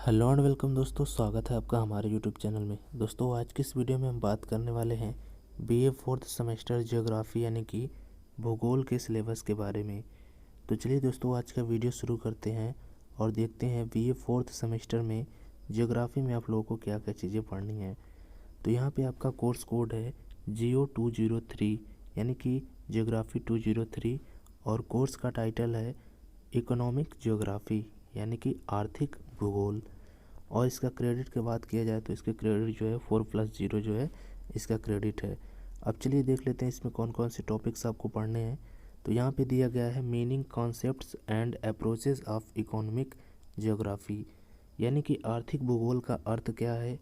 Hello and welcome दोस्तों, स्वागत है आपका हमारे यूट्यूब चैनल में। दोस्तों आज की इस वीडियो में हम बात करने वाले हैं बीए फोर्थ सेमेस्टर ज्योग्राफी यानी कि भूगोल के सिलेबस के बारे में। तो चलिए दोस्तों आज का वीडियो शुरू करते हैं और देखते हैं बीए फोर्थ सेमेस्टर में ज्योग्राफी में आप लोगों को क्या क्या चीज़ें पढ़नी है। तो यहाँ पे आपका कोर्स कोड है GO203 यानी कि ज्योग्राफी 203 और कोर्स का टाइटल है इकोनॉमिक ज्योग्राफी यानी कि आर्थिक भूगोल। और इसका क्रेडिट की बात किया जाए तो इसके क्रेडिट जो है 4+0 जो है इसका क्रेडिट है। अब चलिए देख लेते हैं इसमें कौन कौन से टॉपिक्स आपको पढ़ने हैं। तो यहाँ पे दिया गया है meaning concepts and approaches of economic geography यानी कि आर्थिक भूगोल का अर्थ क्या है,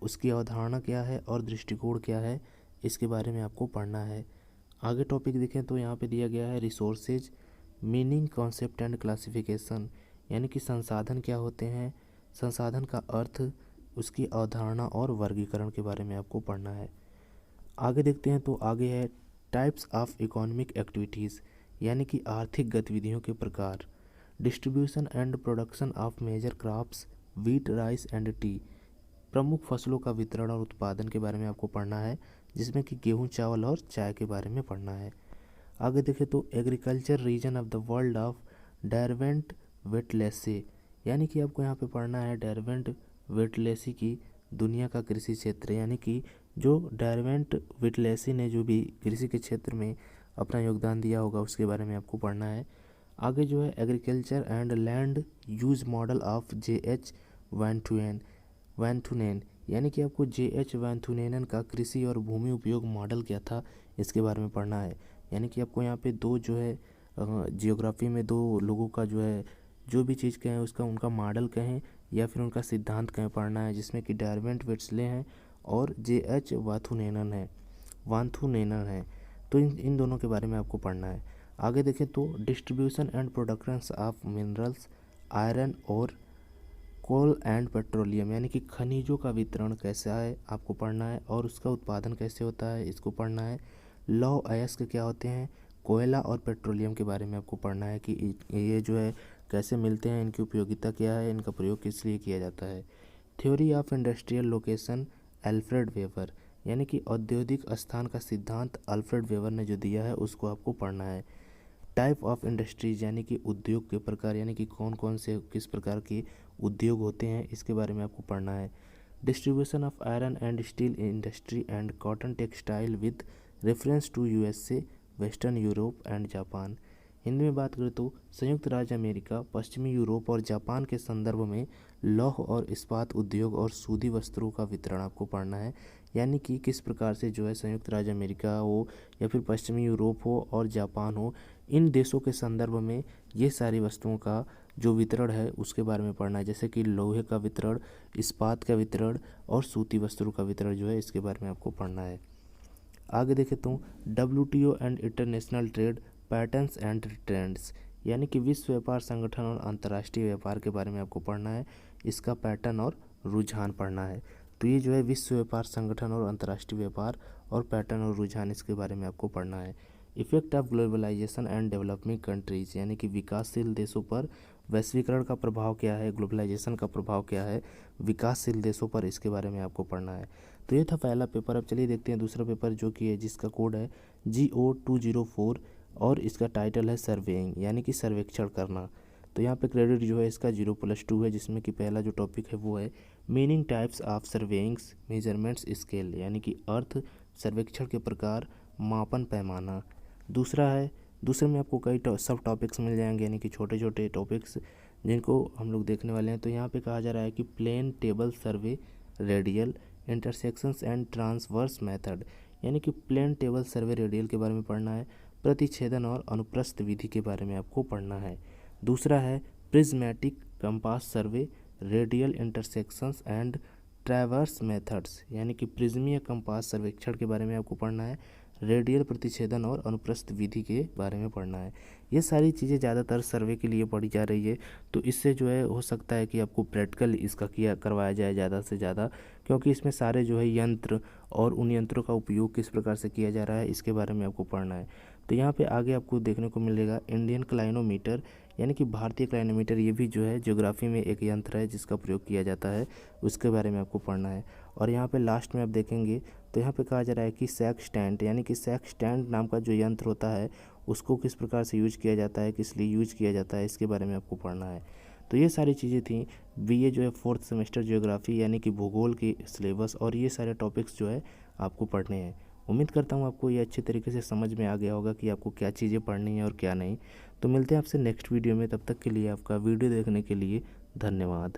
उसकी अवधारणा क्या है और दृष्टिकोण क्या है, इसके बारे में आपको पढ़ना है। आगे टॉपिक देखें तो यहाँ पे दिया गया है resources, meaning concept and classification यानी कि संसाधन क्या होते हैं, संसाधन का अर्थ, उसकी अवधारणा और वर्गीकरण के बारे में आपको पढ़ना है। आगे देखते हैं तो आगे है टाइप्स ऑफ इकोनॉमिक एक्टिविटीज़ यानी कि आर्थिक गतिविधियों के प्रकार, distribution and production of major crops wheat rice and tea, प्रमुख फसलों का वितरण और उत्पादन के बारे में आपको पढ़ना है जिसमें कि गेहूँ, चावल और चाय के बारे में पढ़ना है। आगे देखें तो agriculture region of the world of Derwent Whittlesey यानी कि आपको यहाँ पे पढ़ना है डेरवेंट वेटलेसी की दुनिया का कृषि क्षेत्र यानी कि जो डेरवेंट वेटलेसी ने जो भी कृषि के क्षेत्र में अपना योगदान दिया होगा उसके बारे में आपको पढ़ना है। आगे जो है agriculture and land use model of JH वैंथुनेन यानी कि आपको JH वैंथुनेनन का कृषि और भूमि उपयोग मॉडल क्या था इसके बारे में पढ़ना है। यानी कि आपको यहाँ पे दो जो है जियोग्राफी में दो लोगों का जो है जो भी चीज़ कहें उसका उनका मॉडल कहें या फिर उनका सिद्धांत कहें पढ़ना है जिसमें कि डेरवेंट वेट्सले हैं और JH वाथुनेनन है। तो इन दोनों के बारे में आपको पढ़ना है। आगे देखें तो distribution and productions of minerals, iron और कोल एंड पेट्रोलियम यानी कि खनिजों का वितरण कैसा है आपको पढ़ना है और उसका उत्पादन कैसे होता है इसको पढ़ना है। लौह अयस्क क्या होते हैं, कोयला और पेट्रोलियम के बारे में आपको पढ़ना है कि ये जो है कैसे मिलते हैं, इनकी उपयोगिता क्या है, इनका प्रयोग किस लिए किया जाता है। Theory of industrial location Alfred weber यानी कि औद्योगिक स्थान का सिद्धांत अल्फ्रेड वेबर ने जो दिया है उसको आपको पढ़ना है। टाइप ऑफ इंडस्ट्रीज यानी कि उद्योग के प्रकार यानी कि कौन कौन से किस प्रकार के उद्योग होते हैं इसके बारे में आपको पढ़ना है। Distribution of iron and steel industry and cotton textile with reference to USA, western Europe and Japan. Hindi में बात करें तो संयुक्त राज्य अमेरिका, पश्चिमी यूरोप और जापान के संदर्भ में लौह और इस्पात उद्योग और सूदी वस्त्रों का वितरण आपको पढ़ना है। यानी कि किस प्रकार से जो है संयुक्त राज्य अमेरिका हो या फिर पश्चिमी यूरोप हो और जापान हो, इन देशों के संदर्भ में ये सारी वस्तुओं का जो वितरण है उसके बारे में पढ़ना है। जैसे कि लोहे का वितरण, इस्पात का वितरण और सूती वस्त्रों का वितरण जो है इसके बारे में आपको पढ़ना है। आगे देखें तो WTO and international trade patterns and trends यानी कि विश्व व्यापार संगठन और अंतर्राष्ट्रीय व्यापार के बारे में आपको पढ़ना है, इसका पैटर्न और रुझान पढ़ना है। तो ये जो है विश्व व्यापार संगठन और अंतर्राष्ट्रीय व्यापार और पैटर्न और रुझान इसके बारे में आपको पढ़ना है। Effect of globalisation and developing countries यानी कि विकासशील देशों पर वैश्वीकरण का प्रभाव क्या है, ग्लोबलाइजेशन का प्रभाव क्या है विकासशील देशों पर, इसके बारे में आपको पढ़ना है। तो ये था पहला पेपर। अब चलिए देखते हैं दूसरा पेपर जो कि है जिसका कोड है GO204 और इसका टाइटल है सर्वेइंग यानी कि सर्वेक्षण करना। तो यहाँ पे क्रेडिट जो है इसका 0+2 है जिसमें कि पहला जो टॉपिक है वो है meaning types of surveyings measurements scale यानी कि अर्थ, सर्वेक्षण के प्रकार, मापन, पैमाना। दूसरे में आपको कई सब टॉपिक्स मिल जाएंगे यानी कि छोटे छोटे टॉपिक्स जिनको हम लोग देखने वाले हैं। तो यहाँ पे कहा जा रहा है कि plane table survey, radial, intersections and transverse method यानी कि प्लेन टेबल सर्वे रेडियल के बारे में पढ़ना है। प्रतिच्छेदन और अनुप्रस्थ विधि के बारे में आपको पढ़ना है। दूसरा है prismatic compass survey, radial intersections and traverse methods यानी कि प्रिज्मीय कंपास सर्वेक्षण के बारे में आपको पढ़ना है। रेडियल प्रतिच्छेदन और अनुप्रस्थ विधि के बारे में पढ़ना है। ये सारी चीज़ें ज़्यादातर सर्वे के लिए पढ़ी जा रही है, तो इससे जो है हो सकता है कि आपको प्रैक्टिकल इसका करवाया जाए ज़्यादा से ज़्यादा, क्योंकि इसमें सारे जो है यंत्र और उन यंत्रों का उपयोग किस प्रकार से किया जा रहा है इसके बारे में आपको पढ़ना है। तो यहाँ पे आगे आपको देखने को मिलेगा इंडियन क्लाइनोमीटर यानी कि भारतीय क्लाइनोमीटर ये भी जो है ज्योग्राफी में एक यंत्र है जिसका प्रयोग किया जाता है, उसके बारे में आपको पढ़ना है। और यहाँ पे लास्ट में आप देखेंगे तो यहाँ पे कहा जा रहा है कि सेक्सटेंट, यानी कि सेक्सटेंट नाम का जो यंत्र होता है उसको किस प्रकार से यूज किया जाता है, किस लिए यूज किया जाता है, इसके बारे में आपको पढ़ना है। तो ये सारी चीज़ें थी बीए जो है फोर्थ सेमेस्टर ज्योग्राफी यानी कि भूगोल की सिलेबस, और ये सारे टॉपिक्स जो है आपको पढ़ने हैं। उम्मीद करता हूँ आपको ये अच्छे तरीके से समझ में आ गया होगा कि आपको क्या चीज़ें पढ़नी है और क्या नहीं। तो मिलते हैं आपसे नेक्स्ट वीडियो में, तब तक के लिए आपका वीडियो देखने के लिए धन्यवाद।